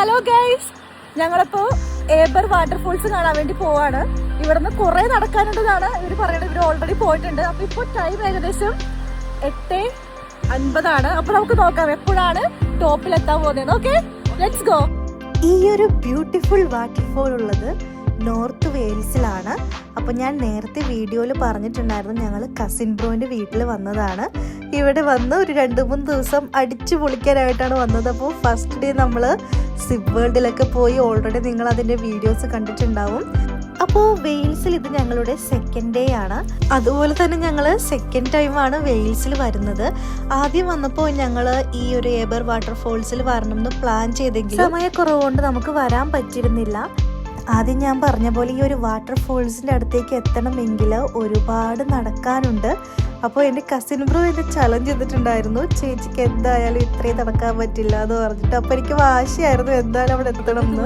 Hello guys, ഞങ്ങളിപ്പോ Eber waterfalls കാണാൻ വേണ്ടി പോവാണ്. ഇവിടുന്ന് കുറെ നടക്കാനുള്ളതാണ് ഇവര് പറയുന്നത്. ഇവര് ഓൾറെഡി പോയിട്ടുണ്ട്. അപ്പൊ ഇപ്പൊ ടൈം ഏകദേശം 8:50 അപ്പൊ നമുക്ക് നോക്കാം എപ്പോഴാണ് ടോപ്പിൽ എത്താൻ പോകുന്നത്. Okay, let's go. ഈ ഒരു ബ്യൂട്ടിഫുൾ വാട്ടർഫോൾ ഉള്ളത് നോർത്ത് വെയിൽസിലാണ്. അപ്പോൾ ഞാൻ നേരത്തെ വീഡിയോയിൽ പറഞ്ഞിട്ടുണ്ടായിരുന്നു, ഞങ്ങൾ കസിൻ ബ്രോൻ്റെ വീട്ടിൽ വന്നതാണ്. ഇവിടെ വന്ന് ഒരു 2-3 ദിവസം അടിച്ചു പൊളിക്കാനായിട്ടാണ് വന്നത്. അപ്പോൾ ഫസ്റ്റ് ഡേ നമ്മൾ സിപ്പ് വേൾഡിലൊക്കെ പോയി. ഓൾറെഡി നിങ്ങൾ അതിൻ്റെ വീഡിയോസ് കണ്ടിട്ടുണ്ടാവും. അപ്പോൾ വെയിൽസിൽ ഇത് ഞങ്ങളുടെ സെക്കൻഡ് ഡേ ആണ്. അതുപോലെ തന്നെ ഞങ്ങൾ സെക്കൻഡ് ടൈമാണ് വെയിൽസിൽ വരുന്നത്. ആദ്യം വന്നപ്പോൾ ഞങ്ങൾ ഈ ഒരു ഏബർ വാട്ടർഫോൾസിൽ വരണമെന്ന് പ്ലാൻ ചെയ്തെങ്കിൽ സമയക്കുറവ് കൊണ്ട് നമുക്ക് വരാൻ പറ്റിയിരുന്നില്ല. ആദ്യം ഞാൻ പറഞ്ഞ പോലെ ഈ ഒരു വാട്ടർഫോൾസിൻ്റെ അടുത്തേക്ക് എത്തണമെങ്കിൽ ഒരുപാട് നടക്കാനുണ്ട്. അപ്പോൾ എൻ്റെ കസിൻ ബ്രോ എന്നെ ചലഞ്ച് ചെയ്തിട്ടുണ്ടായിരുന്നു, ചേച്ചിക്ക് എന്തായാലും ഇത്രയും നടക്കാൻ പറ്റില്ല എന്ന് പറഞ്ഞിട്ട്. അപ്പോൾ എനിക്ക് വാശിയായിരുന്നു എന്തായാലും അവിടെ എത്തണം എന്ന്.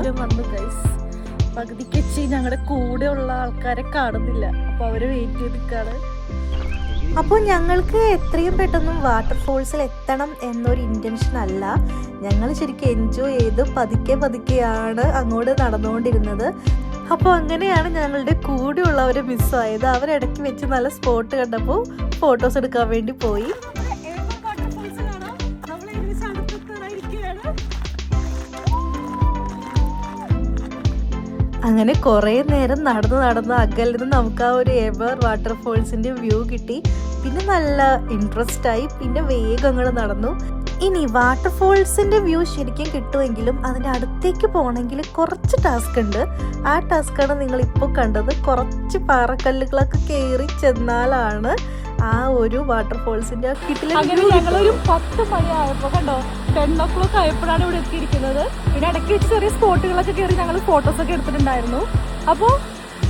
പകുതിക്ക് വെച്ച് ഞങ്ങളുടെ കൂടെ ഉള്ള ആൾക്കാരെ കാണുന്നില്ല, അപ്പൊ അവര് വെയിറ്റ് ചെയ്ത് നിൽക്കാണ്. അപ്പോൾ ഞങ്ങൾക്ക് എത്രയും പെട്ടെന്ന് വാട്ടർഫോൾസിൽ എത്തണം എന്നൊരു ഇൻറ്റൻഷൻ അല്ല. ഞങ്ങൾ ശരിക്കും എൻജോയ് ചെയ്ത് പതുക്കെയാണ് അങ്ങോട്ട് നടന്നുകൊണ്ടിരുന്നത്. അപ്പോൾ അങ്ങനെയാണ് ഞങ്ങളുടെ കൂടെയുള്ളവരെ മിസ്സായത്. അവരിടയ്ക്ക് വെച്ച് നല്ല സ്പോട്ട് കണ്ടപ്പോൾ ഫോട്ടോസ് എടുക്കാൻ വേണ്ടി പോയി. അങ്ങനെ കുറേ നേരം നടന്ന് അകലിൽ നിന്ന് നമുക്ക് ആ ഒരു ഏബർ വാട്ടർഫോൾസിൻ്റെ വ്യൂ കിട്ടി. പിന്നെ നല്ല ഇൻട്രസ്റ്റ് ആയി. പിന്നെ വേഗം അങ്ങോട്ട് നടന്നു. ഇനി വാട്ടർഫോൾസിൻ്റെ വ്യൂ ശരിക്കും കിട്ടുമെങ്കിലും അതിൻ്റെ അടുത്തേക്ക് പോകണമെങ്കിൽ കുറച്ച് ടാസ്ക് ഉണ്ട്. ആ ടാസ്ക്കാണ് നിങ്ങളിപ്പോൾ കണ്ടത്. കുറച്ച് പാറക്കല്ലുകളൊക്കെ കയറി ചെന്നാലാണ് ആ ഒരു വാട്ടർഫോൾസിൻ്റെ കിട്ടില്ല. ഞങ്ങളൊരു 10 മണിയായപ്പോൾ കണ്ടോ, 10 o'clock ആയപ്പോഴാണ് ഇവിടെ എത്തിയിരിക്കുന്നത്. പിന്നെ ഇടയ്ക്ക് വെച്ച് ചെറിയ സ്പോട്ടുകളൊക്കെ കയറി ഞങ്ങൾ ഫോട്ടോസൊക്കെ എടുത്തിട്ടുണ്ടായിരുന്നു. അപ്പോൾ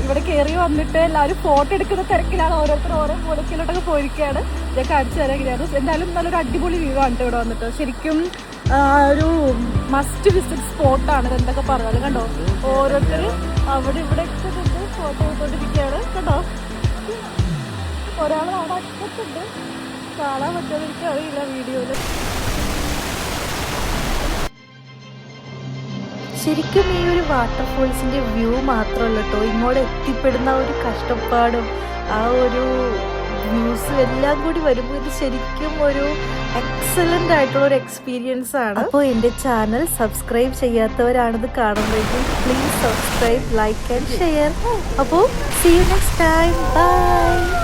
ഇവിടെ കയറി വന്നിട്ട് എല്ലാവരും ഫോട്ടോ എടുക്കുന്ന തിരക്കിലാണ്. ഓരോരുത്തർ ഓരോ മൂലക്കിലോട്ടൊക്കെ പോയിരിക്കുകയാണ്. ഞാൻ കാണിച്ചു തരാൻ കഴിയാറ്. എന്തായാലും നല്ലൊരു അടിപൊളി വ്യൂ ആണ് ഇവിടെ വന്നിട്ട്. ശരിക്കും ഒരു മസ്റ്റ് വിസിറ്റ് സ്പോട്ടാണ്. എന്തൊക്കെ പറഞ്ഞാലും കണ്ടോ, ഓരോരുത്തർ അവിടെ ഇവിടെ ഫോട്ടോ എടുത്തോണ്ടിരിക്കുകയാണ്. കണ്ടോ, ഒരാൾ അവിടെ അറ്റത്തുണ്ട്, കാണാൻ പറ്റുമെന്ന് എനിക്ക് അറിയില്ല വീഡിയോയില്. ശരിക്കും ഈ ഒരു വാട്ടർഫോൾസിൻ്റെ വ്യൂ മാത്രമല്ല കേട്ടോ, ഇങ്ങോട്ട് എത്തിപ്പെടുന്ന ഒരു കഷ്ടപ്പാടും ആ ഒരു വ്യൂസും എല്ലാം കൂടി വരുമ്പോൾ ഇത് ശരിക്കും ഒരു എക്സലൻ്റ് ആയിട്ടുള്ള ഒരു എക്സ്പീരിയൻസ് ആണ്. അപ്പോൾ എൻ്റെ ചാനൽ സബ്സ്ക്രൈബ് ചെയ്യാത്തവരാണിത് കാണുമ്പോഴേക്കും please subscribe, like and share. അപ്പോൾ see you next time. By.